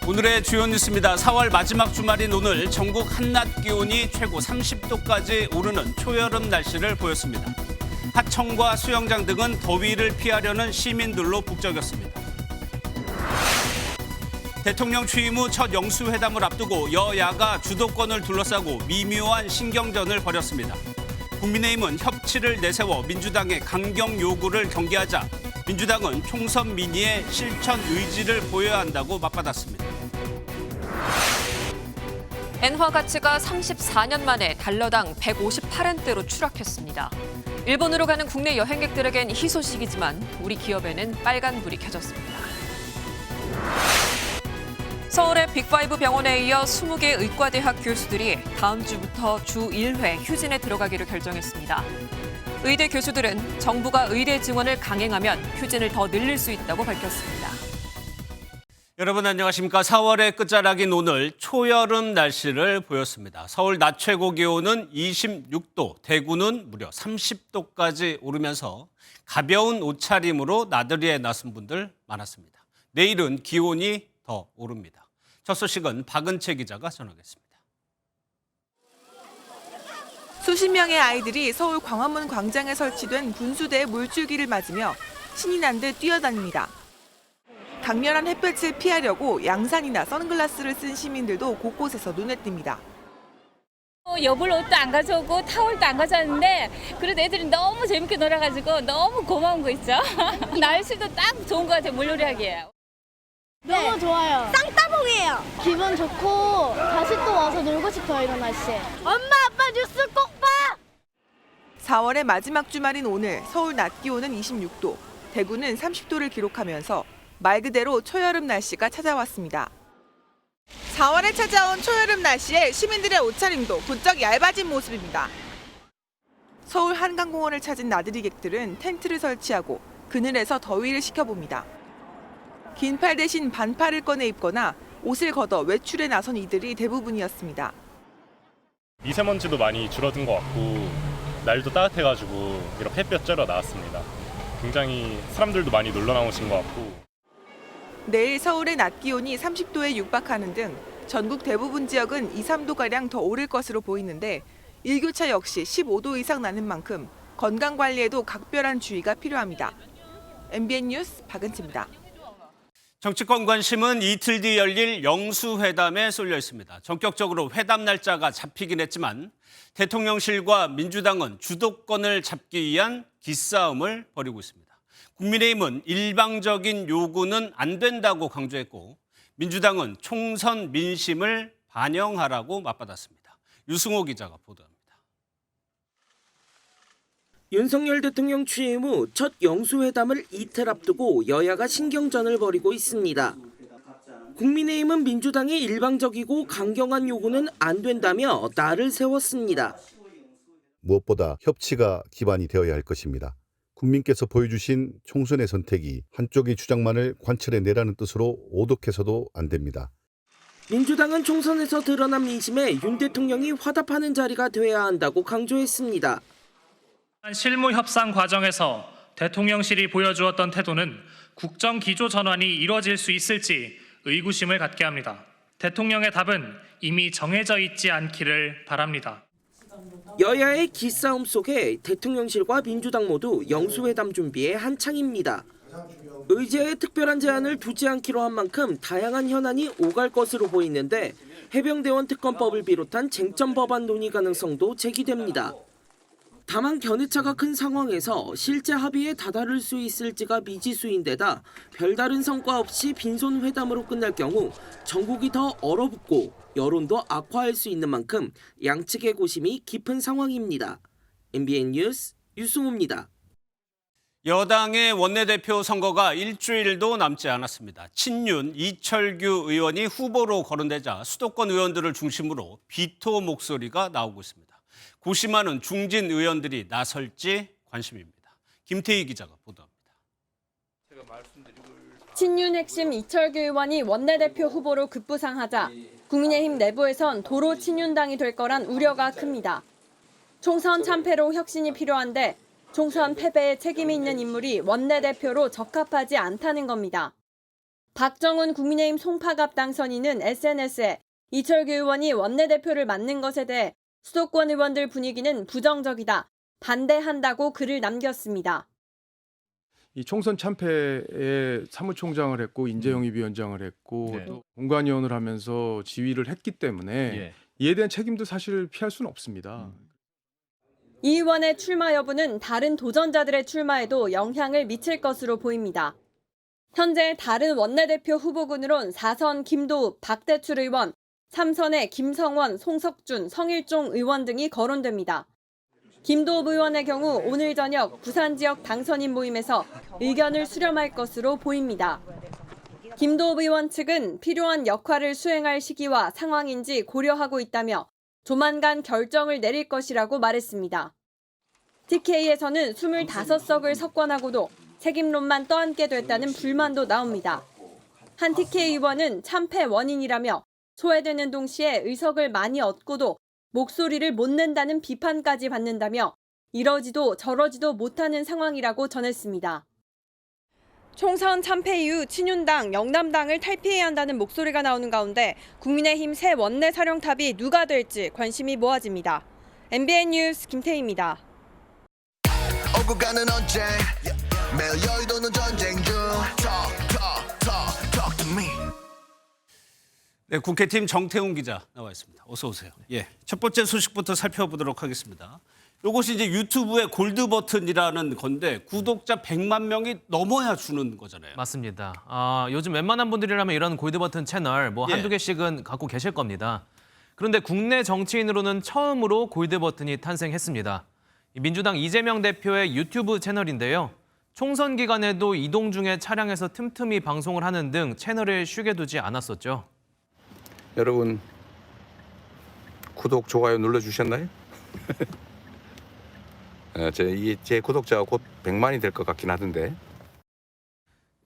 오늘의 주요 뉴스입니다. 4월 마지막 주말인 오늘 전국 한낮 기온이 최고 30도까지 오르는 초여름 날씨를 보였습니다. 하천과 수영장 등은 더위를 피하려는 시민들로 북적였습니다. 대통령 취임 후 첫 영수회담을 앞두고 여야가 주도권을 둘러싸고 미묘한 신경전을 벌였습니다. 국민의힘은 협치를 내세워 민주당의 강경 요구를 경계하자 민주당은 총선 민의의 실천 의지를 보여야 한다고 맞받았습니다. 엔화 가치가 34년 만에 달러당 158엔대로 추락했습니다. 일본으로 가는 국내 여행객들에겐 희소식이지만 우리 기업에는 빨간불이 켜졌습니다. 서울의 빅5 병원에 이어 20개 의과대학 교수들이 다음 주부터 주 1회 휴진에 들어가기로 결정했습니다. 의대 교수들은 정부가 의대 증원을 강행하면 휴진을 더 늘릴 수 있다고 밝혔습니다. 여러분 안녕하십니까. 4월의 끝자락인 오늘 초여름 날씨를 보였습니다. 서울 낮 최고 기온은 26도, 대구는 무려 30도까지 오르면서 가벼운 옷차림으로 나들이에 나선 분들 많았습니다. 내일은 기온이 더 오릅니다. 첫 소식은 박은채 기자가 전하겠습니다. 수십 명의 아이들이 서울 광화문 광장에 설치된 분수대의 물줄기를 맞으며 신이 난 듯 뛰어다닙니다. 강렬한 햇볕을 피하려고 양산이나 선글라스를 쓴 시민들도 곳곳에서 눈에 띕니다. 여벌 옷도 안 가져오고 타월도 안 가져왔는데 그래도 애들이 너무 재밌게 놀아가지고 너무 고마운 거 있죠. 날씨도 딱 좋은 것 같아요. 물놀이 하기에. 너무 좋아요. 쌍따봉이에요. 기분 좋고 다시 또 와서 놀고 싶어요, 이런 날씨에. 엄마, 아빠 뉴스 꼭 봐! 4월의 마지막 주말인 오늘 서울 낮 기온은 26도, 대구는 30도를 기록하면서 말 그대로 초여름 날씨가 찾아왔습니다. 4월에 찾아온 초여름 날씨에 시민들의 옷차림도 부쩍 얇아진 모습입니다. 서울 한강공원을 찾은 나들이객들은 텐트를 설치하고 그늘에서 더위를 식혀봅니다. 긴팔 대신 반팔을 꺼내 입거나 옷을 걷어 외출에 나선 이들이 대부분이었습니다. 미세먼지도 많이 줄어든 것 같고 날도 따뜻해가지고 이렇게 햇볕 쬐러 나왔습니다. 굉장히 사람들도 많이 놀러 나오신 것 같고. 내일 서울의 낮 기온이 30도에 육박하는 등 전국 대부분 지역은 2, 3도가량 더 오를 것으로 보이는데 일교차 역시 15도 이상 나는 만큼 건강관리에도 각별한 주의가 필요합니다. MBN 뉴스 박은채입니다. 정치권 관심은 이틀 뒤 열릴 영수회담에 쏠려 있습니다. 전격적으로 회담 날짜가 잡히긴 했지만 대통령실과 민주당은 주도권을 잡기 위한 기싸움을 벌이고 있습니다. 국민의힘은 일방적인 요구는 안 된다고 강조했고 민주당은 총선 민심을 반영하라고 맞받았습니다. 유승호 기자가 보도합니다. 윤석열 대통령 취임 후 첫 영수회담을 이틀 앞두고 여야가 신경전을 벌이고 있습니다. 국민의힘은 민주당의 일방적이고 강경한 요구는 안 된다며 날을 세웠습니다. 무엇보다 협치가 기반이 되어야 할 것입니다. 국민께서 보여주신 총선의 선택이 한쪽의 주장만을 관철해내라는 뜻으로 오독해서도 안 됩니다. 민주당은 총선에서 드러난 민심에 윤 대통령이 화답하는 자리가 돼야 한다고 강조했습니다. 실무 협상 과정에서 대통령실이 보여주었던 태도는 국정 기조 전환이 이루어질 수 있을지 의구심을 갖게 합니다. 대통령의 답은 이미 정해져 있지 않기를 바랍니다. 여야의 기싸움 속에 대통령실과 민주당 모두 영수회담 준비에 한창입니다. 의제에 특별한 제한을 두지 않기로 한 만큼 다양한 현안이 오갈 것으로 보이는데 해병대원 특검법을 비롯한 쟁점 법안 논의 가능성도 제기됩니다. 다만 견해차가 큰 상황에서 실제 합의에 다다를 수 있을지가 미지수인데다 별다른 성과 없이 빈손 회담으로 끝날 경우 전국이 더 얼어붙고 여론도 악화할 수 있는 만큼 양측의 고심이 깊은 상황입니다. MBN 뉴스 유승호입니다. 여당의 원내대표 선거가 일주일도 남지 않았습니다. 친윤 이철규 의원이 후보로 거론되자 수도권 의원들을 중심으로 비토 목소리가 나오고 있습니다. 고심하는 중진 의원들이 나설지 관심입니다. 김태희 기자가 보도합니다. 친윤 핵심 이철규 의원이 원내대표 후보로 급부상하자 국민의힘 내부에선 도로 친윤당이 될 거란 우려가 큽니다. 총선 참패로 혁신이 필요한데 총선 패배에 책임이 있는 인물이 원내대표로 적합하지 않다는 겁니다. 박정훈 국민의힘 송파갑 당선인은 SNS에 이철규 의원이 원내대표를 맡는 것에 대해 수도권 의원들 분위기는 부정적이다, 반대한다고 글을 남겼습니다. 이 총선 참패에 사무총장을 했고 인재영입위원장을 했고 또 공관위원을 하면서 지휘를 했기 때문에 이에 대한 책임도 사실 피할 수는 없습니다. 이 의원의 출마 여부는 다른 도전자들의 출마에도 영향을 미칠 것으로 보입니다. 현재 다른 원내대표 후보군으론 4선 김도읍, 박대출 의원, 3선의 김성원, 송석준, 성일종 의원 등이 거론됩니다. 김도읍 의원의 경우 오늘 저녁 부산 지역 당선인 모임에서 의견을 수렴할 것으로 보입니다. 김도읍 의원 측은 필요한 역할을 수행할 시기와 상황인지 고려하고 있다며 조만간 결정을 내릴 것이라고 말했습니다. TK에서는 25석을 석권하고도 책임론만 떠안게 됐다는 불만도 나옵니다. 한 TK 의원은 참패 원인이라며 소외되는 동시에 의석을 많이 얻고도 목소리를 못 낸다는 비판까지 받는다며 이러지도 저러지도 못하는 상황이라고 전했습니다. 총선 참패 이후 친윤당, 영남당을 탈피해야 한다는 목소리가 나오는 가운데 국민의힘 새 원내사령탑이 누가 될지 관심이 모아집니다. MBN 뉴스 김태희입니다. 오고 가는 언제 매일 여의도는 전쟁 중 Talk to me. 네, 국회팀 정태훈 기자 나와 있습니다. 어서 오세요. 예, 첫 번째 소식부터 살펴보도록 하겠습니다. 이것이 이제 유튜브의 골드 버튼이라는 건데 구독자 100만 명이 넘어야 주는 거잖아요. 맞습니다. 요즘 웬만한 분들이라면 이런 골드 버튼 채널 뭐 한두 개씩은 갖고 계실 겁니다. 그런데 국내 정치인으로는 처음으로 골드 버튼이 탄생했습니다. 민주당 이재명 대표의 유튜브 채널인데요. 총선 기간에도 이동 중에 차량에서 틈틈이 방송을 하는 등 채널을 쉬게 두지 않았었죠. 여러분 구독, 좋아요 눌러주셨나요? 제 구독자가 곧 100만이 될 것 같긴 하던데.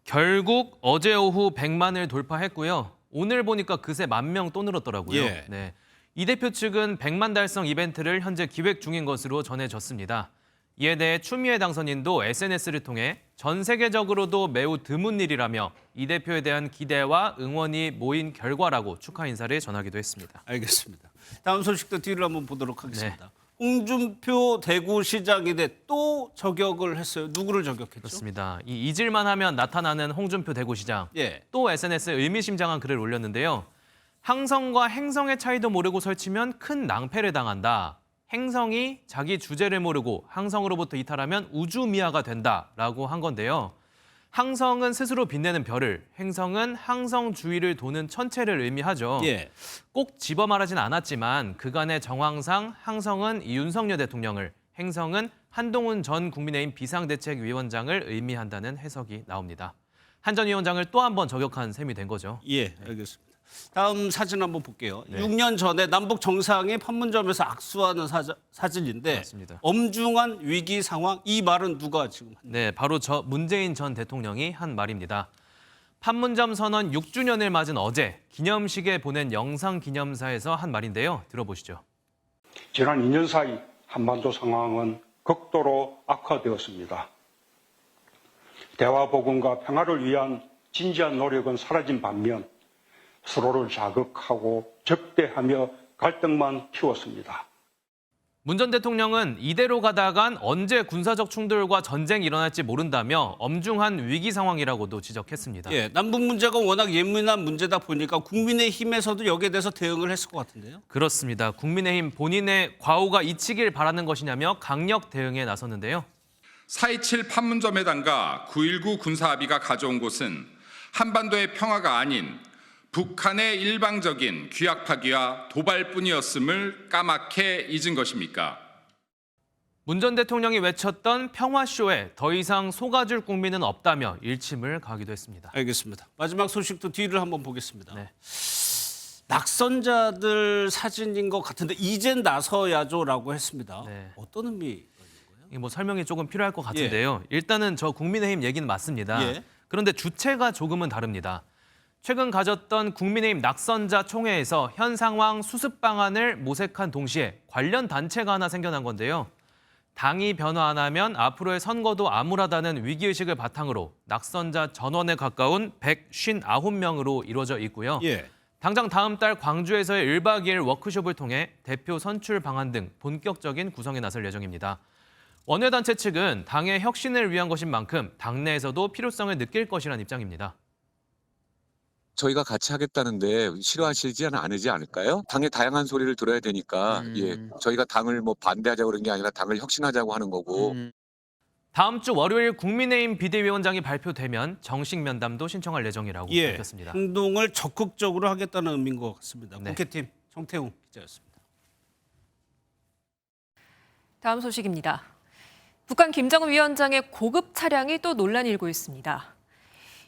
결국 어제 오후 100만을 돌파했고요. 오늘 보니까 그새 10,000명 또 늘었더라고요. 예. 네. 이 대표 측은 100만 달성 이벤트를 현재 기획 중인 것으로 전해졌습니다. 이에 대해 추미애 당선인도 SNS를 통해 전 세계적으로도 매우 드문 일이라며 이 대표에 대한 기대와 응원이 모인 결과라고 축하 인사를 전하기도 했습니다. 알겠습니다. 다음 소식도 뒤를 한번 보도록 하겠습니다. 홍준표 대구시장인데 또 저격을 했어요. 누구를 저격했죠? 그렇습니다. 이 잊을만 하면 나타나는 홍준표 대구시장. 예. 또 SNS에 의미심장한 글을 올렸는데요. 항성과 행성의 차이도 모르고 설치면 큰 낭패를 당한다. 행성이 자기 주제를 모르고 항성으로부터 이탈하면 우주미아가 된다라고 한 건데요. 항성은 스스로 빛내는 별을, 행성은 항성 주위를 도는 천체를 의미하죠. 예. 꼭 집어 말하진 않았지만 그간의 정황상 항성은 윤석열 대통령을, 행성은 한동훈 전 국민의힘 비상대책위원장을 의미한다는 해석이 나옵니다. 한 전 위원장을 또 한 번 저격한 셈이 된 거죠. 예, 알겠습니다. 다음 사진 한번 볼게요. 6년 전에 남북 정상이 판문점에서 악수하는 사진인데 맞습니다. 엄중한 위기 상황, 이 말은 누가 지금 한 네, 바로 문재인 전 대통령이 한 말입니다. 판문점 선언 6주년을 맞은 어제 기념식에 보낸 영상 기념사에서 한 말인데요. 들어보시죠. 지난 2년 사이 한반도 상황은 극도로 악화되었습니다. 대화 복원과 평화를 위한 진지한 노력은 사라진 반면 서로를 자극하고 적대하며 갈등만 키웠습니다. 문 전 대통령은 이대로 가다간 언제 군사적 충돌과 전쟁이 일어날지 모른다며 엄중한 위기 상황이라고도 지적했습니다. 예, 남북 문제가 워낙 예민한 문제다 보니까 국민의힘에서도 여기에 대해서 대응을 했을 것 같은데요. 그렇습니다. 국민의힘 본인의 과오가 잊히길 바라는 것이냐며 강력 대응에 나섰는데요. 4.27 판문점 회담과 9.19 군사합의가 가져온 곳은 한반도의 평화가 아닌 북한의 일방적인 규약 파기와 도발뿐이었음을 까맣게 잊은 것입니까? 문 전 대통령이 외쳤던 평화쇼에 더 이상 속아줄 국민은 없다며 일침을 가기도 했습니다. 알겠습니다. 마지막 소식도 뒤를 한번 보겠습니다. 네. 낙선자들 사진인 것 같은데 이젠 나서야죠라고 했습니다. 네. 어떤 의미? 뭐 설명이 조금 필요할 것 같은데요. 일단은 저 국민의힘 얘기는 맞습니다. 예. 그런데 주체가 조금은 다릅니다. 최근 가졌던 국민의힘 낙선자 총회에서 현 상황 수습 방안을 모색한 동시에 관련 단체가 하나 생겨난 건데요. 당이 변화 안 하면 앞으로의 선거도 암울하다는 위기의식을 바탕으로 낙선자 전원에 가까운 159명으로 이루어져 있고요. 당장 다음 달 광주에서의 1박 2일 워크숍을 통해 대표 선출 방안 등 본격적인 구성에 나설 예정입니다. 원외단체 측은 당의 혁신을 위한 것인 만큼 당내에서도 필요성을 느낄 것이라는 입장입니다. 저희가 같이 하겠다는데 싫어하시지는 않으지 않을까요? 당의 다양한 소리를 들어야 되니까 저희가 당을 뭐 반대하자고 그런 게 아니라 당을 혁신하자고 하는 거고. 다음 주 월요일 국민의힘 비대위원장이 발표되면 정식 면담도 신청할 예정이라고 밝혔습니다. 행동을 적극적으로 하겠다는 의미인 것 같습니다. 국회팀 정태웅 기자였습니다. 다음 소식입니다. 북한 김정은 위원장의 고급 차량이 또 논란이 일고 있습니다.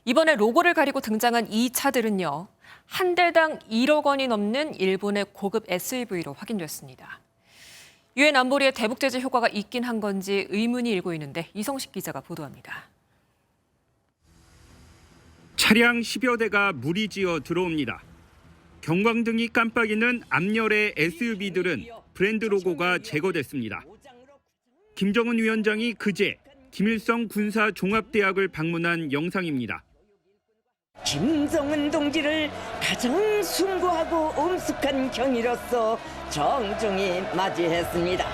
이번에 로고를 가리고 등장한 이 차들은요, 한 대당 1억 원이 넘는 일본의 고급 SUV로 확인됐습니다. 유엔 안보리의 대북 제재 효과가 있긴 한 건지 의문이 일고 있는데 이성식 기자가 보도합니다. 차량 10여 대가 무리지어 들어옵니다. 경광등이 깜빡이는 앞열의 SUV들은 브랜드 로고가 제거됐습니다. 김정은 위원장이 그제 김일성 군사종합대학을 방문한 영상입니다. 김정은 동지를 가장 숭고하고 엄숙한 경위로서 정중히 맞이했습니다.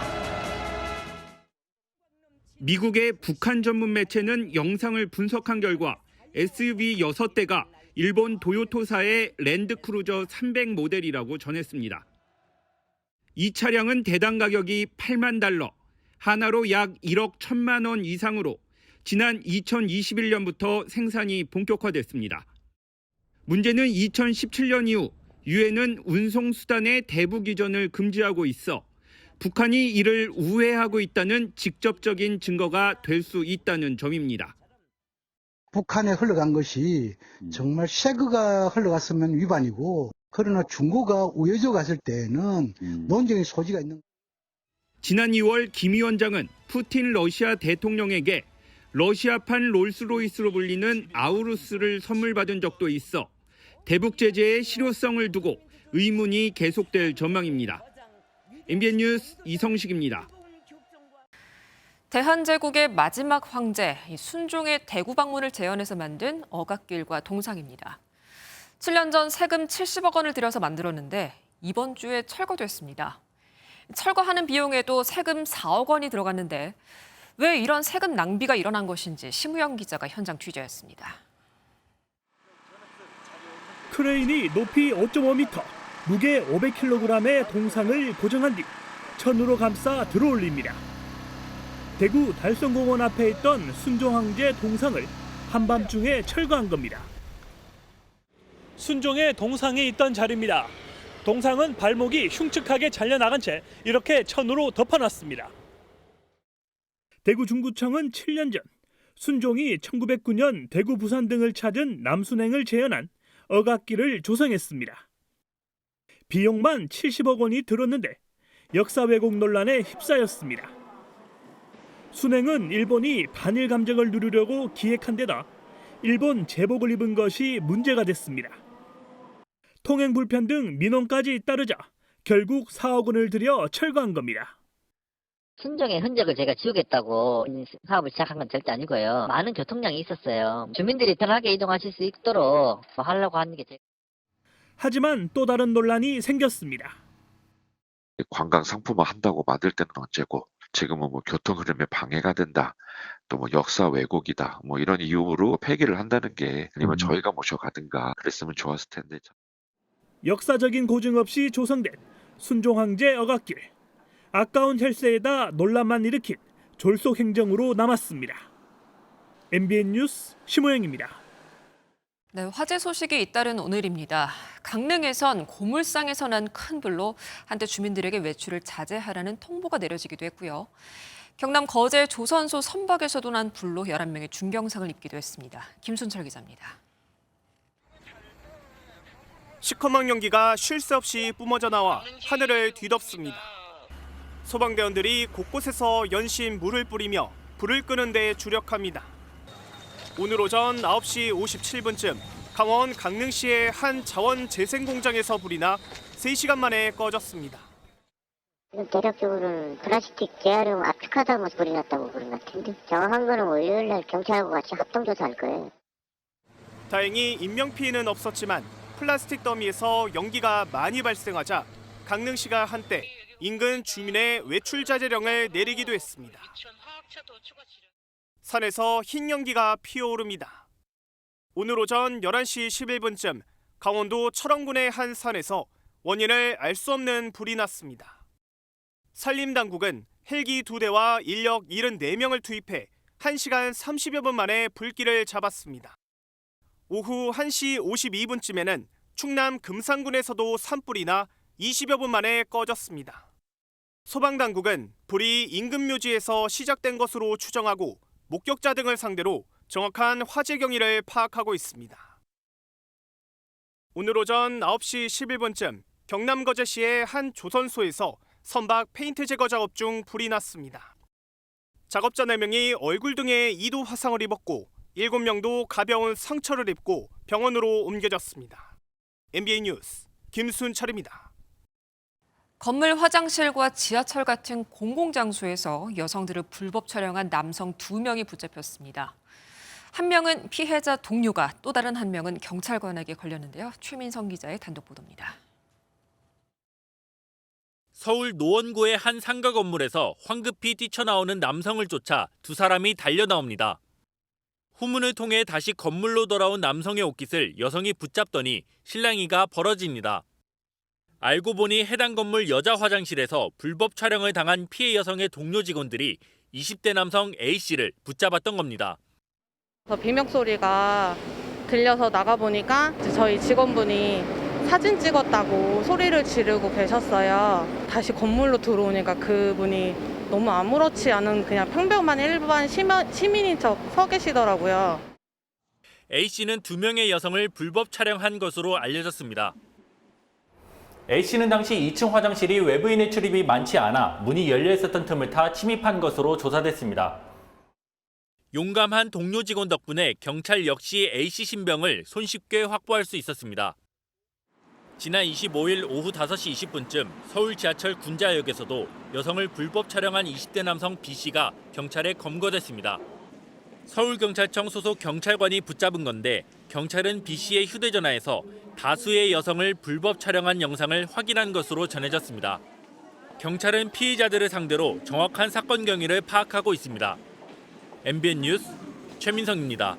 미국의 북한 전문 매체는 영상을 분석한 결과 SUV 6대가 일본 도요토사의 랜드크루저 300 모델이라고 전했습니다. 이 차량은 대당 가격이 $80,000, 하나로 약 1억 1천만 원 이상으로 지난 2021년부터 생산이 본격화됐습니다. 문제는 2017년 이후 유엔은 운송수단의 대북 이전을 금지하고 있어 북한이 이를 우회하고 있다는 직접적인 증거가 될 수 있다는 점입니다. 북한에 흘러간 것이 정말 셰그가 흘러갔으면 위반이고, 그러나 중고가 우회져 갔을 때에는 논쟁의 소지가 있는. 지난 2월 김 위원장은 푸틴 러시아 대통령에게 러시아판 롤스로이스로 불리는 아우루스를 선물 받은 적도 있어 대북 제재의 실효성을 두고 의문이 계속될 전망입니다. MBN 뉴스 이성식입니다. 대한제국의 마지막 황제 순종의 대구 방문을 재현해서 만든 어갓길과 동상입니다. 7년 전 세금 70억 원을 들여서 만들었는데 이번 주에 철거됐습니다. 철거하는 비용에도 세금 4억 원이 들어갔는데 왜 이런 세금 낭비가 일어난 것인지 심우영 기자가 현장 취재했습니다. 크레인이 높이 5.5m, 무게 500kg의 동상을 고정한 뒤 천으로 감싸 들어올립니다. 대구 달성공원 앞에 있던 순종황제 동상을 한밤중에 철거한 겁니다. 순종의 동상이 있던 자리입니다. 동상은 발목이 흉측하게 잘려나간 채 이렇게 천으로 덮어놨습니다. 대구 중구청은 7년 전 순종이 1909년 대구 부산 등을 찾은 남순행을 재현한 어갓길을 조성했습니다. 비용만 70억 원이 들었는데 역사 왜곡 논란에 휩싸였습니다. 순행은 일본이 반일 감정을 누리려고 기획한 데다 일본 제복을 입은 것이 문제가 됐습니다. 통행 불편 등 민원까지 따르자 결국 4억 원을 들여 철거한 겁니다. 순종의 흔적을 제가 지우겠다고 사업을 시작한 건 절대 아니고요. 많은 교통량이 있었어요. 주민들이 편하게 이동하실 수 있도록 하려고 하는 게 하지만 또 다른 논란이 생겼습니다. 관광 상품화 한다고 만들 때는 언제고 지금은 뭐 교통 흐름에 방해가 된다. 또 뭐 역사 왜곡이다. 뭐 이런 이유로 폐기를 한다는 게 아니면 저희가 모셔가든가 그랬으면 좋았을 텐데. 역사적인 고증 없이 조성된 순종황제 어갓길. 아까운 혈세에다 논란만 일으킨 졸속 행정으로 남았습니다. MBN 뉴스 심호영입니다. 네, 화재 소식이 잇따른 오늘입니다. 강릉에선 고물상에서 난 큰 불로 한때 주민들에게 외출을 자제하라는 통보가 내려지기도 했고요. 경남 거제 조선소 선박에서도 난 불로 11명이 중경상을 입기도 했습니다. 김순철 기자입니다. 시커먼 연기가 쉴 새 없이 뿜어져 나와 하늘을 뒤덮습니다. 소방대원들이 곳곳에서 연신 물을 뿌리며 불을 끄는 데 주력합니다. 오늘 오전 9시 57분쯤 강원 강릉시의 한 자원 재생 공장에서 불이 나 3시간 만에 꺼졌습니다. 대략적으로는 플라스틱 재활용 압축하다고 소리 났다고 그런 것 같은데 정확한 거는 월요일날 경찰하고 같이 합동조사할 거예요. 다행히 인명피해는 없었지만 플라스틱 더미에서 연기가 많이 발생하자 강릉시가 한때 인근 주민의 외출 자제령을 내리기도 했습니다. 산에서 흰 연기가 피어오릅니다. 오늘 오전 11시 11분쯤 강원도 철원군의 한 산에서 원인을 알 수 없는 불이 났습니다. 산림당국은 헬기 2대와 인력 74명을 투입해 1시간 30여 분 만에 불길을 잡았습니다. 오후 1시 52분쯤에는 충남 금산군에서도 산불이 나 20여 분 만에 꺼졌습니다. 소방당국은 불이 인근 묘지에서 시작된 것으로 추정하고 목격자 등을 상대로 정확한 화재 경위를 파악하고 있습니다. 오늘 오전 9시 11분쯤 경남 거제시의 한 조선소에서 선박 페인트 제거 작업 중 불이 났습니다. 작업자 4명이 얼굴 등에 2도 화상을 입었고 7명도 가벼운 상처를 입고 병원으로 옮겨졌습니다. MBN 뉴스 김순철입니다. 건물 화장실과 지하철 같은 공공장소에서 여성들을 불법 촬영한 남성 2명이 붙잡혔습니다. 한 명은 피해자 동료가, 또 다른 한 명은 경찰관에게 걸렸는데요. 최민성 기자의 단독 보도입니다. 서울 노원구의 한 상가 건물에서 황급히 뛰쳐나오는 남성을 쫓아 두 사람이 달려나옵니다. 후문을 통해 다시 건물로 돌아온 남성의 옷깃을 여성이 붙잡더니 실랑이가 벌어집니다. 알고 보니 해당 건물 여자 화장실에서 불법 촬영을 당한 피해 여성의 동료 직원들이 20대 남성 A씨를 붙잡았던 겁니다. 비명 소리가 들려서 나가보니까 저희 직원분이 사진 찍었다고 소리를 지르고 계셨어요. 다시 건물로 들어오니까 그분이 너무 아무렇지 않은 그냥 평범한 일반 시민인 척 서 계시더라고요. A씨는 2명의 여성을 불법 촬영한 것으로 알려졌습니다. A씨는 당시 2층 화장실이 외부인의 출입이 많지 않아 문이 열려 있었던 틈을 타 침입한 것으로 조사됐습니다. 용감한 동료 직원 덕분에 경찰 역시 A씨 신병을 손쉽게 확보할 수 있었습니다. 지난 25일 오후 5시 20분쯤 서울 지하철 군자역에서도 여성을 불법 촬영한 20대 남성 B씨가 경찰에 검거됐습니다. 서울경찰청 소속 경찰관이 붙잡은 건데 경찰은 B씨의 휴대전화에서 다수의 여성을 불법 촬영한 영상을 확인한 것으로 전해졌습니다. 경찰은 피의자들을 상대로 정확한 사건 경위를 파악하고 있습니다. MBN 뉴스 최민성입니다.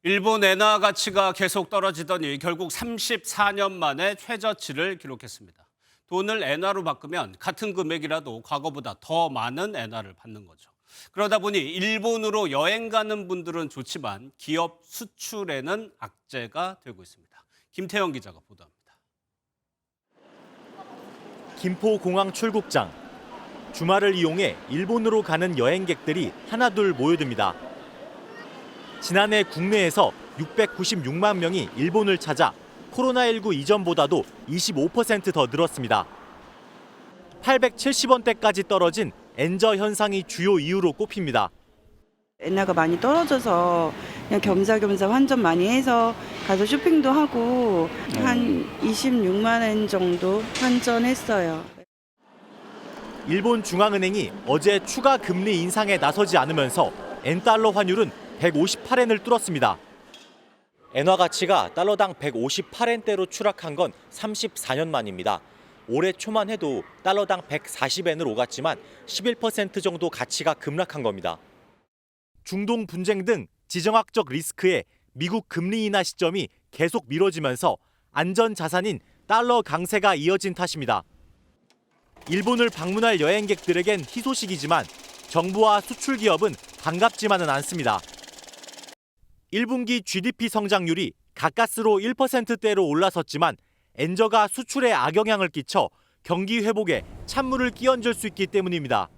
일본 엔화 가치가 계속 떨어지더니 결국 34년 만에 최저치를 기록했습니다. 돈을 엔화로 바꾸면 같은 금액이라도 과거보다 더 많은 엔화를 받는 거죠. 그러다 보니 일본으로 여행 가는 분들은 좋지만 기업 수출에는 악재가 되고 있습니다. 김태형 기자가 보도합니다. 김포공항 출국장. 주말을 이용해 일본으로 가는 여행객들이 하나둘 모여듭니다. 지난해 국내에서 696만 명이 일본을 찾아 코로나19 이전보다도 25% 더 늘었습니다. 870원대까지 떨어진 엔저 현상이 주요 이유로 꼽힙니다. 엔화가 많이 떨어져서 그냥 겸사겸사 환전 많이 해서 가서 쇼핑도 하고 한 26만 원 정도 환전했어요. 일본 중앙은행이 어제 추가 금리 인상에 나서지 않으면서 엔달러 환율은 158엔을 뚫었습니다. 엔화 가치가 달러당 158엔대로 추락한 건 34년 만입니다. 올해 초만 해도 달러당 140엔을 오갔지만 11% 정도 가치가 급락한 겁니다. 중동 분쟁 등 지정학적 리스크에 미국 금리 인하 시점이 계속 미뤄지면서 안전 자산인 달러 강세가 이어진 탓입니다. 일본을 방문할 여행객들에겐 희소식이지만 정부와 수출 기업은 반갑지만은 않습니다. 1분기 GDP 성장률이 가까스로 1%대로 올라섰지만 엔저가 수출에 악영향을 끼쳐 경기 회복에 찬물을 끼얹을 수 있기 때문입니다.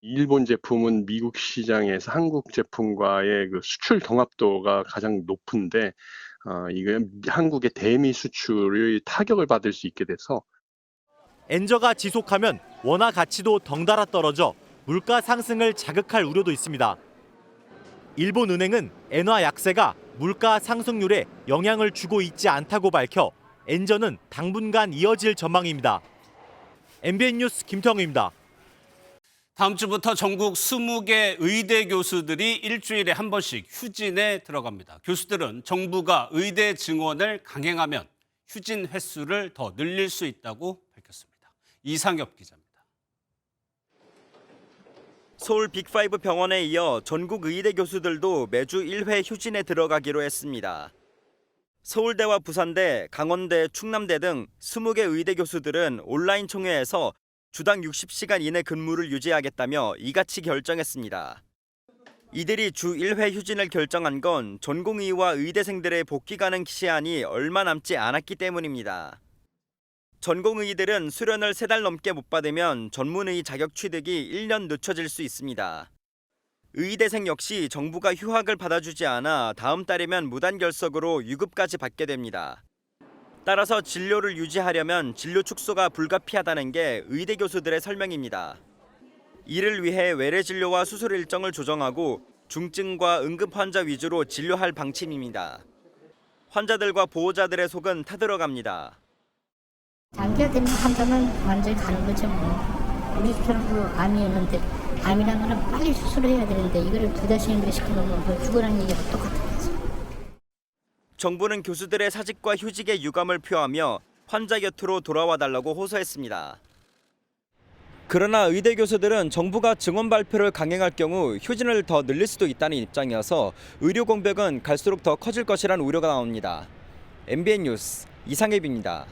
일본 제품은 미국 시장에서 한국 제품과의 그 수출 경합도가 가장 높은데 이게 한국의 대미 수출이 타격을 받을 수 있게 돼서 엔저가 지속하면 원화 가치도 덩달아 떨어져 물가 상승을 자극할 우려도 있습니다. 일본은행은 엔화 약세가 물가 상승률에 영향을 주고 있지 않다고 밝혀 엔저는 당분간 이어질 전망입니다. MBN 뉴스 김태형입니다. 다음 주부터 전국 20개 의대 교수들이 일주일에 한 번씩 휴진에 들어갑니다. 교수들은 정부가 의대 증원을 강행하면 휴진 횟수를 더 늘릴 수 있다고 밝혔습니다. 이상엽 기자입니다. 서울 빅5 병원에 이어 전국 의대 교수들도 매주 1회 휴진에 들어가기로 했습니다. 서울대와 부산대, 강원대, 충남대 등 20개 의대 교수들은 온라인 총회에서 주당 60시간 이내 근무를 유지하겠다며 이같이 결정했습니다. 이들이 주 1회 휴진을 결정한 건 전공의와 의대생들의 복귀 가능 시한이 얼마 남지 않았기 때문입니다. 전공의들은 수련을 3달 넘게 못 받으면 전문의 자격 취득이 1년 늦춰질 수 있습니다. 의대생 역시 정부가 휴학을 받아주지 않아 다음 달이면 무단결석으로 유급까지 받게 됩니다. 따라서 진료를 유지하려면 진료 축소가 불가피하다는 게 의대 교수들의 설명입니다. 이를 위해 외래 진료와 수술 일정을 조정하고 중증과 응급 환자 위주로 진료할 방침입니다. 환자들과 보호자들의 속은 타들어갑니다. 장기화되면 한다면 완전히 가는 거죠. 우리 사람도 암이었는데 암이라는 거는 빨리 수술을 해야 되는데 이거를 2달씩이나 시켜놓으면 죽으라는 얘기가 똑같은 거죠. 정부는 교수들의 사직과 휴직에 유감을 표하며 환자 곁으로 돌아와 달라고 호소했습니다. 그러나 의대 교수들은 정부가 증원 발표를 강행할 경우 휴진을 더 늘릴 수도 있다는 입장이어서 의료 공백은 갈수록 더 커질 것이라는 우려가 나옵니다. MBN 뉴스 이상엽입니다.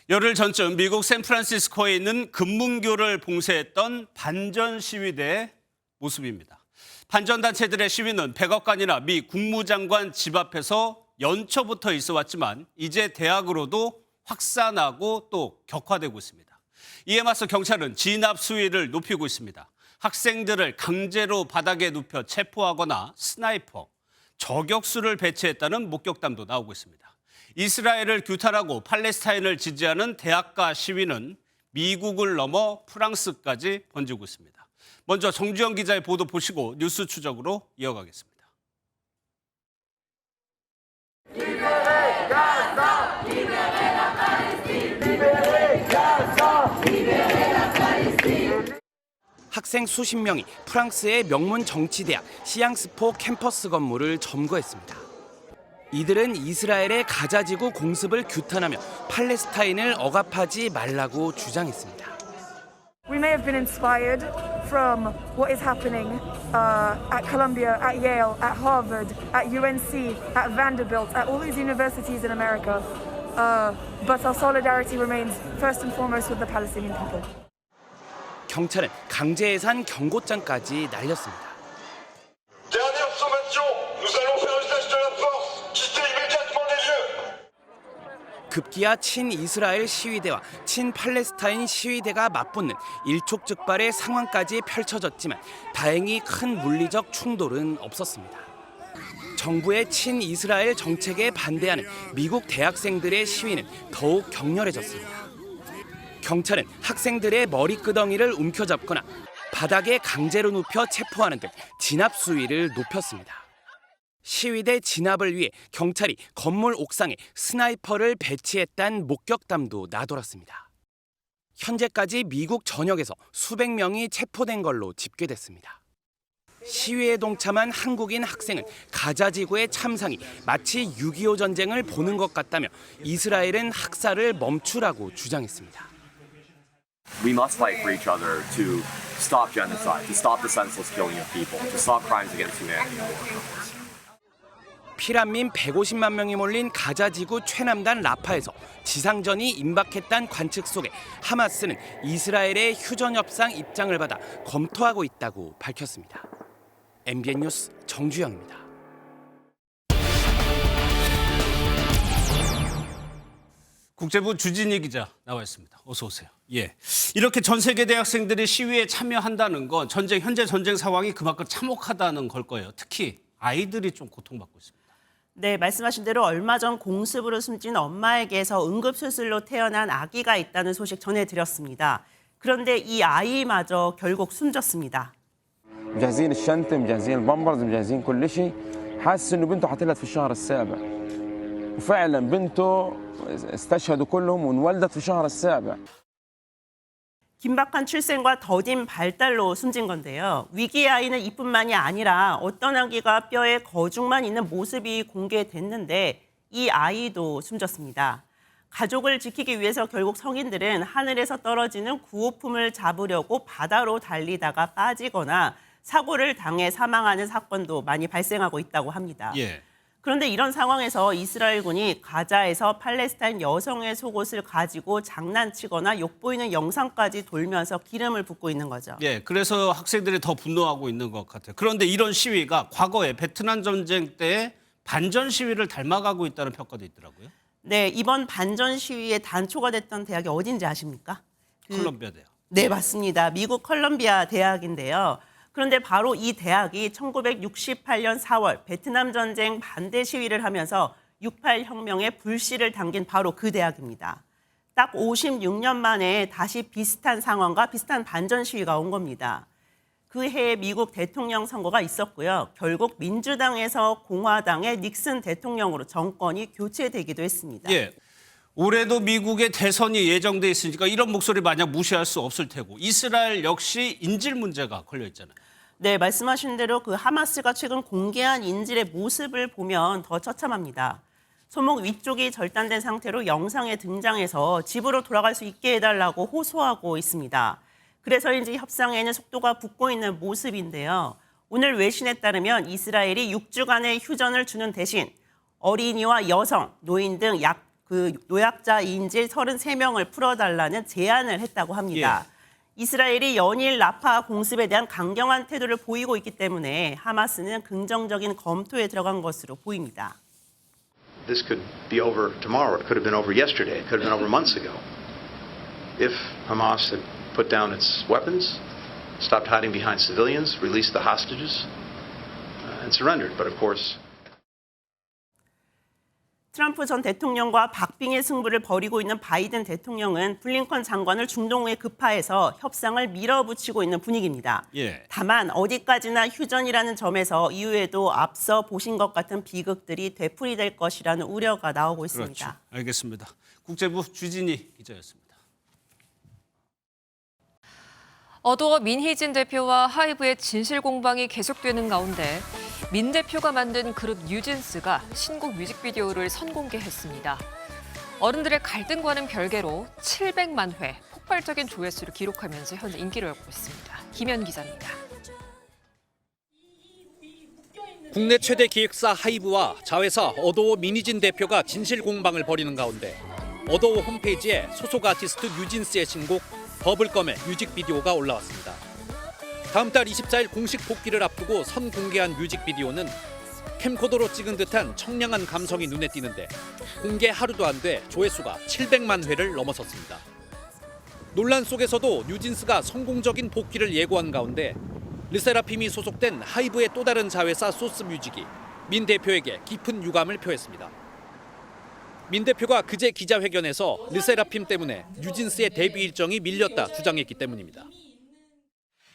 열흘 전쯤 미국 샌프란시스코에 있는 금문교를 봉쇄했던 반전 시위대의 모습입니다. 반전단체들의 시위는 백악관이나 미 국무장관 집 앞에서 연초부터 있어 왔지만 이제 대학으로도 확산하고 또 격화되고 있습니다. 이에 맞서 경찰은 진압 수위를 높이고 있습니다. 학생들을 강제로 바닥에 눕혀 체포하거나 스나이퍼, 저격수를 배치했다는 목격담도 나오고 있습니다. 이스라엘을 규탄하고 팔레스타인을 지지하는 대학가 시위는 미국을 넘어 프랑스까지 번지고 있습니다. 먼저 정주영 기자의 보도 보시고 뉴스 추적으로 이어가겠습니다. 학생 수십 명이 프랑스의 명문 정치대학 시앙스포 캠퍼스 건물을 점거했습니다. 이들은 이스라엘의 가자지구 공습을 규탄하며 팔레스타인을 억압하지 말라고 주장했습니다. We may have been inspired from what is happening at Columbia, at Yale, at Harvard, at UNC, at Vanderbilt, at all these universities in America. But our solidarity remains first and foremost with the Palestinian people. 경찰은 강제 해산 경고장까지 날렸습니다. 급기야 친이스라엘 시위대와 친팔레스타인 시위대가 맞붙는 일촉즉발의 상황까지 펼쳐졌지만 다행히 큰 물리적 충돌은 없었습니다. 정부의 친이스라엘 정책에 반대하는 미국 대학생들의 시위는 더욱 격렬해졌습니다. 경찰은 학생들의 머리끄덩이를 움켜잡거나 바닥에 강제로 눕혀 체포하는 등 진압 수위를 높였습니다. 시위대 진압을 위해 경찰이 건물 옥상에 스나이퍼를 배치했다는 목격담도 나돌았습니다. 현재까지 미국 전역에서 수백 명이 체포된 걸로 집계됐습니다. 시위에 동참한 한국인 학생은 가자지구의 참상이 마치 6.25 전쟁을 보는 것 같다며 이스라엘은 학살을 멈추라고 주장했습니다. We must fight for each other to stop genocide, to stop the senseless killing of people, to stop crimes against humanity. 피난민 150만 명이 몰린 가자지구 최남단 라파에서 지상전이 임박했다는 관측 속에 하마스는 이스라엘의 휴전 협상 입장을 받아 검토하고 있다고 밝혔습니다. MBN 뉴스 정주영입니다. 국제부 주진희 기자 나와 있습니다. 어서 오세요. 예, 이렇게 전 세계 대학생들이 시위에 참여한다는 건 현재 전쟁 상황이 그만큼 참혹하다는 걸 거예요. 특히 아이들이 좀 고통받고 있습니다. 네, 말씀하신 대로 얼마 전 공습으로 숨진 엄마에게서 응급수술로 태어난 아기가 있다는 소식 전해드렸습니다. 그런데 이 아이마저 결국 숨졌습니다. مجهزين الشنطة مجهزين البامبرز مجهزين كل شيء حاسس انه بنته حتلت في الشهر السابع وفعلا بنته استشهدوا كلهم وانولدت في الشهر السابع 긴박한 출생과 더딘 발달로 숨진 건데요. 위기의 아이는 이뿐만이 아니라 어떤 아기가 뼈에 거중만 있는 모습이 공개됐는데 이 아이도 숨졌습니다. 가족을 지키기 위해서 결국 성인들은 하늘에서 떨어지는 구호품을 잡으려고 바다로 달리다가 빠지거나 사고를 당해 사망하는 사건도 많이 발생하고 있다고 합니다. 예. 그런데 이런 상황에서 이스라엘군이 가자에서 팔레스타인 여성의 속옷을 가지고 장난치거나 욕보이는 영상까지 돌면서 기름을 붓고 있는 거죠. 예, 그래서 학생들이 더 분노하고 있는 것 같아요. 그런데 이런 시위가 과거에 베트남 전쟁 때 반전 시위를 닮아가고 있다는 평가도 있더라고요. 네, 이번 반전 시위의 단초가 됐던 대학이 어딘지 아십니까? 콜롬비아 대학. 네, 맞습니다. 미국 컬럼비아 대학인데요. 그런데 바로 이 대학이 1968년 4월 베트남 전쟁 반대 시위를 하면서 6.8 혁명의 불씨를 당긴 바로 그 대학입니다. 딱 56년 만에 다시 비슷한 상황과 비슷한 반전 시위가 온 겁니다. 그 해에 미국 대통령 선거가 있었고요. 결국 민주당에서 공화당의 닉슨 대통령으로 정권이 교체되기도 했습니다. 예. 올해도 미국의 대선이 예정돼 있으니까 이런 목소리 마냥 무시할 수 없을 테고 이스라엘 역시 인질 문제가 걸려 있잖아요. 네, 말씀하신 대로 그 하마스가 최근 공개한 인질의 모습을 보면 더 처참합니다. 손목 위쪽이 절단된 상태로 영상에 등장해서 집으로 돌아갈 수 있게 해달라고 호소하고 있습니다. 그래서인지 협상에는 속도가 붙고 있는 모습인데요. 오늘 외신에 따르면 이스라엘이 6주간의 휴전을 주는 대신 어린이와 여성, 노인 등 노약자 인질 33명을 풀어달라는 제안을 했다고 합니다. 예. 이스라엘이 연일 라파 공습에 대한 강경한 태도를 보이고 있기 때문에 하마스는 긍정적인 검토에 들어간 것으로 보입니다. This could be over tomorrow. It could have been over yesterday. It could have been over months ago. If Hamas had put down its weapons, stopped hiding behind civilians, released the hostages, and surrendered. But of course, 트럼프 전 대통령과 박빙의 승부를 벌이고 있는 바이든 대통령은 블링컨 장관을 중동에 급파해서 협상을 밀어붙이고 있는 분위기입니다. 예. 다만 어디까지나 휴전이라는 점에서 이후에도 앞서 보신 것 같은 비극들이 되풀이될 것이라는 우려가 나오고 있습니다. 그렇죠. 알겠습니다. 국제부 주진희 기자였습니다. 어도어 민희진 대표와 하이브의 진실 공방이 계속되는 가운데 민 대표가 만든 그룹 뉴진스가 신곡 뮤직비디오를 선공개했습니다. 어른들의 갈등과는 별개로 700만 회 폭발적인 조회수를 기록하면서 현재 인기를 얻고 있습니다. 김현 기자입니다. 국내 최대 기획사 하이브와 자회사 어도어 민희진 대표가 진실 공방을 벌이는 가운데 어도어 홈페이지에 소속 아티스트 뉴진스의 신곡 버블검의 뮤직비디오가 올라왔습니다. 다음 달 24일 공식 복귀를 앞두고 선공개한 뮤직비디오는 캠코더로 찍은 듯한 청량한 감성이 눈에 띄는데 공개 하루도 안 돼 조회수가 700만 회를 넘어섰습니다. 논란 속에서도 뉴진스가 성공적인 복귀를 예고한 가운데 르세라핌이 소속된 하이브의 또 다른 자회사 소스뮤직이 민 대표에게 깊은 유감을 표했습니다. 민 대표가 그제 기자회견에서 르세라핌 때문에 뉴진스의 데뷔 일정이 밀렸다 주장했기 때문입니다.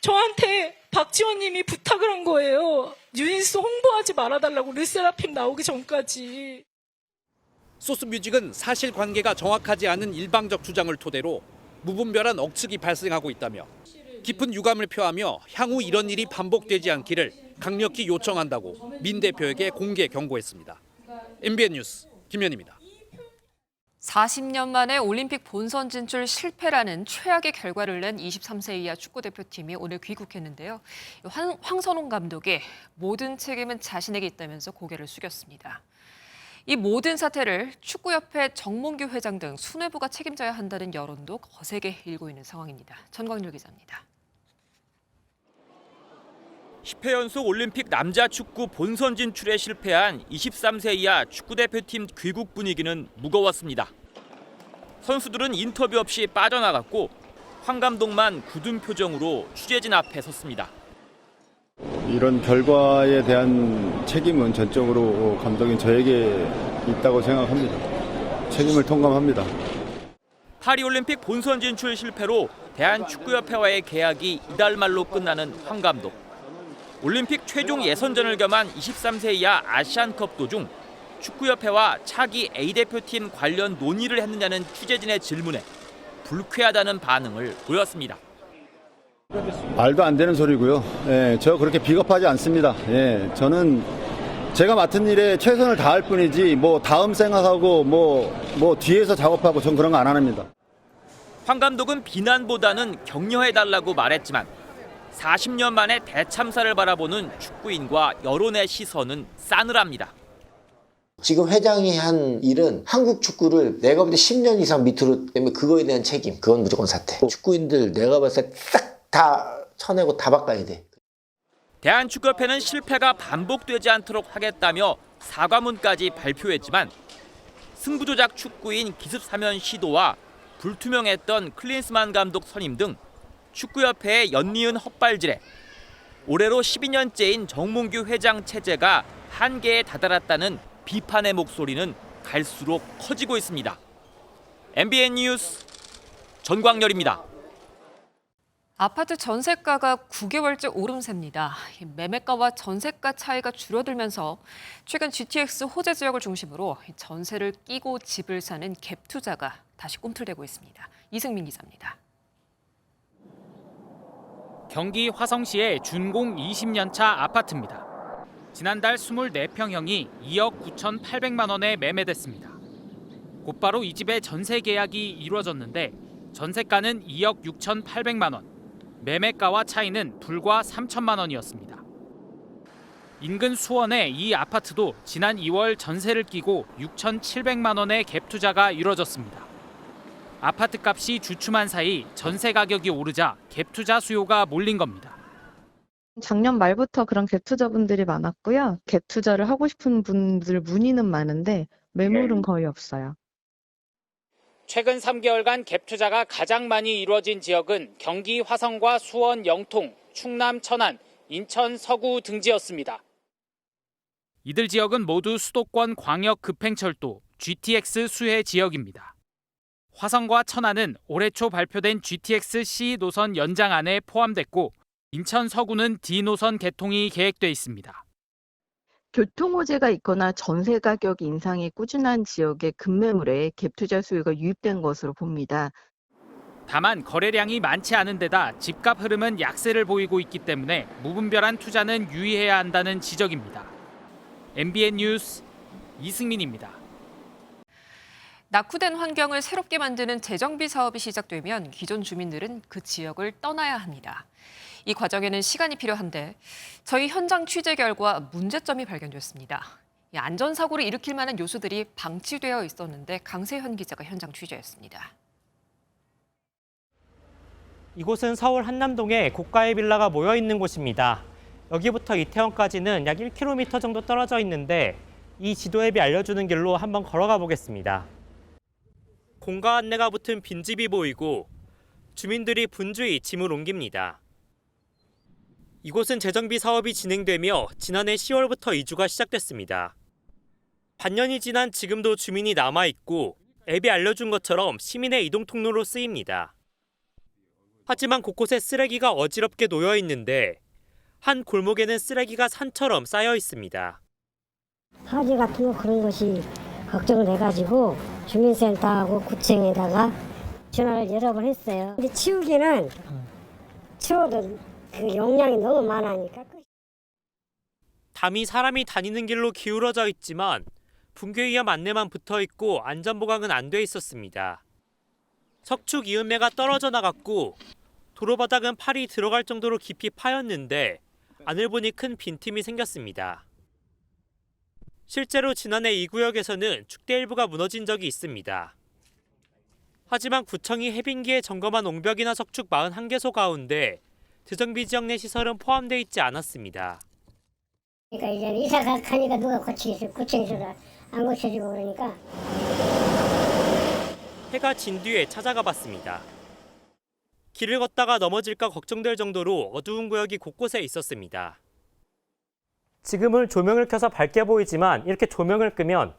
저한테 박지원님이 부탁을 한 거예요. 뉴진스 홍보하지 말아달라고 르세라핌 나오기 전까지. 소스뮤직은 사실관계가 정확하지 않은 일방적 주장을 토대로 무분별한 억측이 발생하고 있다며 깊은 유감을 표하며 향후 이런 일이 반복되지 않기를 강력히 요청한다고 민 대표에게 공개 경고했습니다. MBN 뉴스 김현입니다. 40년 만에 올림픽 본선 진출 실패라는 최악의 결과를 낸 23세 이하 축구대표팀이 오늘 귀국했는데요. 황선홍 감독이 모든 책임은 자신에게 있다면서 고개를 숙였습니다. 이 모든 사태를 축구협회 정몽규 회장 등 수뇌부가 책임져야 한다는 여론도 거세게 일고 있는 상황입니다. 전광률 기자입니다. 10회 연속 올림픽 남자 축구 본선 진출에 실패한 23세 이하 축구대표팀 귀국 분위기는 무거웠습니다. 선수들은 인터뷰 없이 빠져나갔고 황 감독만 굳은 표정으로 취재진 앞에 섰습니다. 이런 결과에 대한 책임은 전적으로 감독인 저에게 있다고 생각합니다. 책임을 통감합니다. 파리올림픽 본선 진출 실패로 대한축구협회와의 계약이 이달 말로 끝나는 황 감독. 올림픽 최종 예선전을 겸한 23세 이하 아시안컵 도중 축구협회와 차기 A대표팀 관련 논의를 했느냐는 취재진의 질문에 불쾌하다는 반응을 보였습니다. 말도 안 되는 소리고요. 예, 저 그렇게 비겁하지 않습니다. 예, 저는 제가 맡은 일에 최선을 다할 뿐이지 뭐 다음 생각하고 뭐 뒤에서 작업하고 전 그런 거 안 합니다. 황 감독은 비난보다는 격려해달라고 말했지만 40년 만에 대참사를 바라보는 축구인과 여론의 시선은 싸늘합니다. 지금 회장이 한 일은 한국 축구를 내가 볼 때 10년 이상 밑으로 때문에 그거에 대한 책임, 그건 무조건 사퇴. 축구인들 내가 봤을 때 싹 다 쳐내고 다 바꿔야 돼. 대한축구협회는 실패가 반복되지 않도록 하겠다며 사과문까지 발표했지만 승부조작 축구인 기습 사면 시도와 불투명했던 클린스만 감독 선임 등 축구협회의 엿니은 헛발질에 올해로 12년째인 정몽규 회장 체제가 한계에 다다랐다는 비판의 목소리는 갈수록 커지고 있습니다. MBN 뉴스 전광열입니다. 아파트 전세가가 9개월째 오름세입니다. 매매가와 전세가 차이가 줄어들면서 최근 GTX 호재 지역을 중심으로 전세를 끼고 집을 사는 갭 투자가 다시 꿈틀대고 있습니다. 이승민 기자입니다. 경기 화성시의 준공 20년차 아파트입니다. 지난달 24평형이 2억 9,800만 원에 매매됐습니다. 곧바로 이 집의 전세 계약이 이루어졌는데 전세가는 2억 6,800만 원, 매매가와 차이는 불과 3천만 원이었습니다. 인근 수원의 이 아파트도 지난 2월 전세를 끼고 6,700만 원의 갭 투자가 이루어졌습니다. 아파트 값이 주춤한 사이 전세 가격이 오르자 갭 투자 수요가 몰린 겁니다. 작년 말부터 그런 갭 투자분들이 많았고요. 갭 투자를 하고 싶은 분들 문의는 많은데 매물은 거의 없어요. 최근 3개월간 갭 투자가 가장 많이 이루어진 지역은 경기 화성과 수원 영통, 충남 천안, 인천 서구 등지였습니다. 이들 지역은 모두 수도권 광역 급행철도 GTX 수혜 지역입니다. 화성과 천안은 올해 초 발표된 GTX C 노선 연장안에 포함됐고 인천 서구는 D 노선 개통이 계획돼 있습니다. 교통 호재가 있거나 전세 가격 인상이 꾸준한 지역의 급매물에 갭 투자 수요가 유입된 것으로 봅니다. 다만 거래량이 많지 않은 데다 집값 흐름은 약세를 보이고 있기 때문에 무분별한 투자는 유의해야 한다는 지적입니다. MBN 뉴스 이승민입니다. 낙후된 환경을 새롭게 만드는 재정비 사업이 시작되면 기존 주민들은 그 지역을 떠나야 합니다. 이 과정에는 시간이 필요한데 저희 현장 취재 결과 문제점이 발견됐습니다. 안전사고를 일으킬 만한 요소들이 방치되어 있었는데 강세현 기자가 현장 취재했습니다. 이곳은 서울 한남동에 고가의 빌라가 모여 있는 곳입니다. 여기부터 이태원까지는 약 1km 정도 떨어져 있는데 이 지도 앱이 알려주는 길로 한번 걸어가 보겠습니다. 공가 안내가 붙은 빈집이 보이고 주민들이 분주히 짐을 옮깁니다. 이곳은 재정비 사업이 진행되며 지난해 10월부터 이주가 시작됐습니다. 반년이 지난 지금도 주민이 남아있고 앱이 알려준 것처럼 시민의 이동 통로로 쓰입니다. 하지만 곳곳에 쓰레기가 어지럽게 놓여 있는데 한 골목에는 쓰레기가 산처럼 쌓여 있습니다. 화재 같은 거 그런 것이 걱정돼가지고 주민센터하고 구청에다가 전화를 여러 번 했어요. 근데 치우기는 치워도 그 용량이 너무 많으니까. 담이 사람이 다니는 길로 기울어져 있지만 붕괴 위험 안내만 붙어 있고 안전 보강은 안 돼 있었습니다. 석축 이음매가 떨어져 나갔고 도로 바닥은 팔이 들어갈 정도로 깊이 파였는데 안을 보니 큰 빈틈이 생겼습니다. 실제로 지난해 이 구역에서는 축대 일부가 무너진 적이 있습니다. 하지만 구청이 해빙기에 점검한 옹벽이나 석축 41개소 가운데 재정비 지역 내 시설은 포함되어 있지 않았습니다. 그러니까 이제 이사 가니까 누가 고치겠어요. 구청에서도 안 고쳐주고 그러니까. 해가 진 뒤에 찾아가 봤습니다. 길을 걷다가 넘어질까 걱정될 정도로 어두운 구역이 곳곳에 있었습니다. 지금은 조명을 켜서 밝게 보이지만 이렇게 조명을 끄면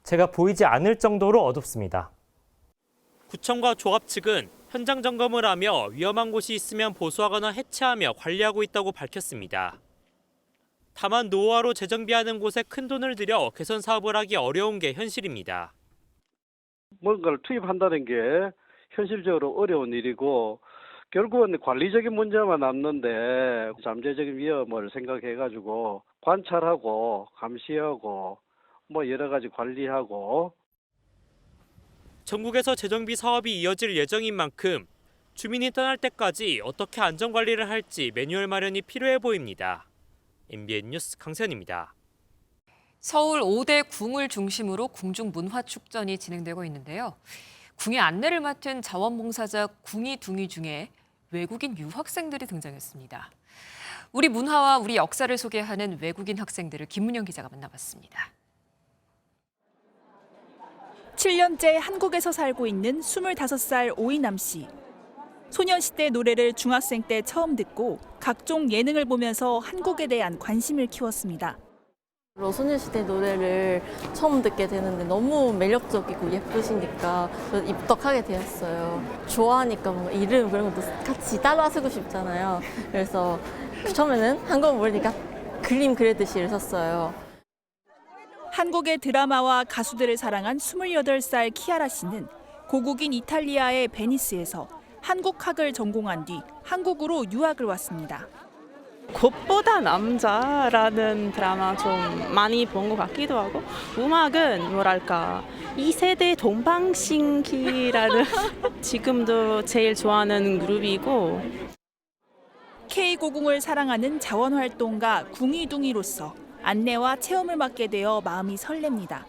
제가 보이지 않을 정도로 어둡습니다. 구청과 조합 측은 현장 점검을 하며 위험한 곳이 있으면 보수하거나 해체하며 관리하고 있다고 밝혔습니다. 다만 노후화로 재정비하는 곳에 큰 돈을 들여 개선 사업을 하기 어려운 게 현실입니다. 뭔가를 투입한다는 게 현실적으로 어려운 일이고 결국은 관리적인 문제만 남는데 잠재적인 위험을 생각해가지고 관찰하고 감시하고 뭐 여러 가지 관리하고 전국에서 재정비 사업이 이어질 예정인 만큼 주민이 떠날 때까지 어떻게 안전관리를 할지 매뉴얼 마련이 필요해 보입니다. MBN 뉴스 강세현입니다. 서울 5대 궁을 중심으로 궁중문화축전이 진행되고 있는데요. 궁의 안내를 맡은 자원봉사자 궁이둥이 중에 외국인 유학생들이 등장했습니다. 우리 문화와 우리 역사를 소개하는 외국인 학생들을 김문영 기자가 만나봤습니다. 7년째 한국에서 살고 있는 25살 오이남 씨. 소녀시대 노래를 중학생 때 처음 듣고 각종 예능을 보면서 한국에 대한 관심을 키웠습니다. 소녀시대 노래를 처음 듣게 되는데 너무 매력적이고 예쁘시니까 입덕하게 되었어요. 좋아하니까 뭔가 이름 그런 것도 같이 따라 쓰고 싶잖아요. 그래서 처음에는 한국어 모르니까 그림 그리듯이 썼어요. 한국의 드라마와 가수들을 사랑한 28살 키아라 씨는 고국인 이탈리아의 베니스에서 한국학을 전공한 뒤 한국으로 유학을 왔습니다. 꽃보다 남자라는 드라마 좀 많이 본 것 같기도 하고 음악은 뭐랄까 2세대 동방신기라는 지금도 제일 좋아하는 그룹이고 K고궁을 사랑하는 자원활동가 궁이둥이로서 안내와 체험을 맡게 되어 마음이 설렙니다.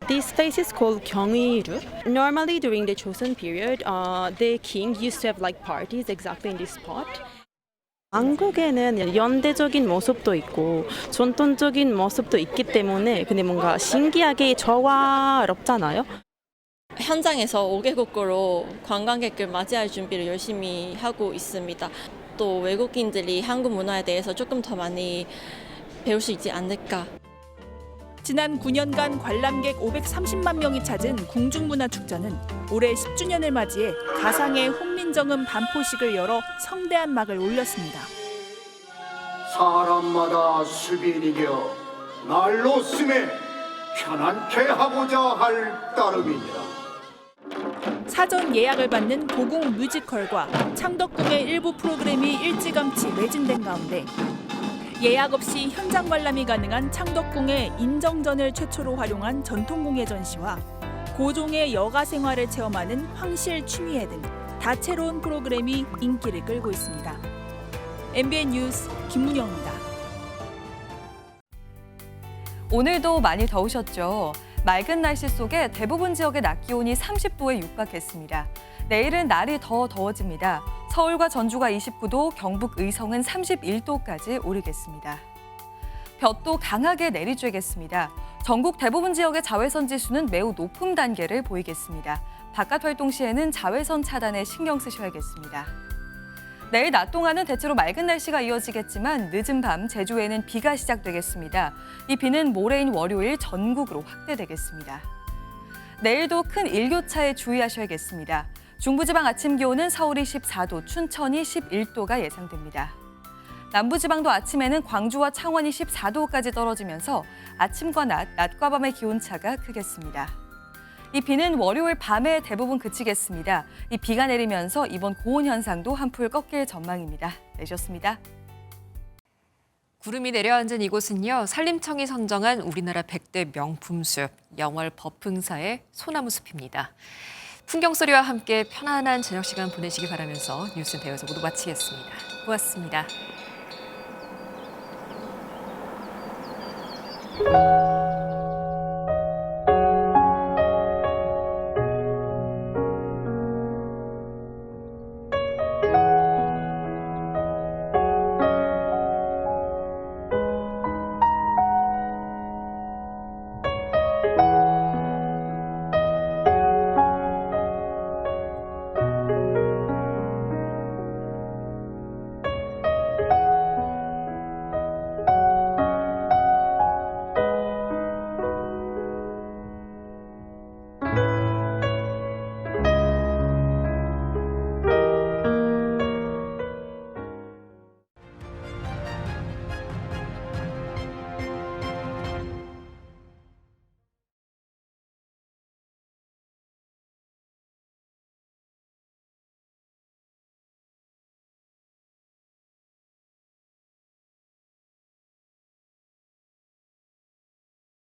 This place is called 경의루. Normally during the Joseon period, the king used to have like parties exactly in this spot. 한국에는 현대적인 모습도 있고 전통적인 모습도 있기 때문에 근데 뭔가 신기하게 조화롭잖아요. 현장에서 5개국으로 관광객을 맞이할 준비를 열심히 하고 있습니다. 또 외국인들이 한국 문화에 대해서 조금 더 많이 배울 수 있지 않을까. 지난 9년간 관람객 530만 명이 찾은 궁중문화축전은 올해 10주년을 맞이해 가상의 홍민정음 반포식을 열어 성대한 막을 올렸습니다. 사람마다 수빈이겨 날로 쓰매 편안케 하고자 할 따름이니라. 사전 예약을 받는 고궁 뮤지컬과 창덕궁의 일부 프로그램이 일찌감치 매진된 가운데 예약 없이 현장 관람이 가능한 창덕궁의 인정전을 최초로 활용한 전통공예 전시와 고종의 여가 생활을 체험하는 황실 취미회 등 다채로운 프로그램이 인기를 끌고 있습니다. MBN 뉴스 김문영입니다. 오늘도 많이 더우셨죠? 맑은 날씨 속에 대부분 지역의 낮 기온이 30도에 육박했습니다. 내일은 날이 더 더워집니다. 서울과 전주가 29도, 경북 의성은 31도까지 오르겠습니다. 볕도 강하게 내리쬐겠습니다. 전국 대부분 지역의 자외선 지수는 매우 높은 단계를 보이겠습니다. 바깥 활동 시에는 자외선 차단에 신경 쓰셔야겠습니다. 내일 낮 동안은 대체로 맑은 날씨가 이어지겠지만 늦은 밤 제주에는 비가 시작되겠습니다. 이 비는 모레인 월요일 전국으로 확대되겠습니다. 내일도 큰 일교차에 주의하셔야겠습니다. 중부지방 아침 기온은 서울이 14도, 춘천이 11도가 예상됩니다. 남부지방도 아침에는 광주와 창원이 14도까지 떨어지면서 아침과 낮과 밤의 기온차가 크겠습니다. 이 비는 월요일 밤에 대부분 그치겠습니다. 이 비가 내리면서 이번 고온 현상도 한풀 꺾일 전망입니다. 내셨습니다. 구름이 내려앉은 이곳은요, 산림청이 선정한 우리나라 100대 명품숲, 영월 법흥사의 소나무 숲입니다. 풍경 소리와 함께 편안한 저녁 시간 보내시기 바라면서 뉴스는 대여에서 모두 마치겠습니다. 고맙습니다.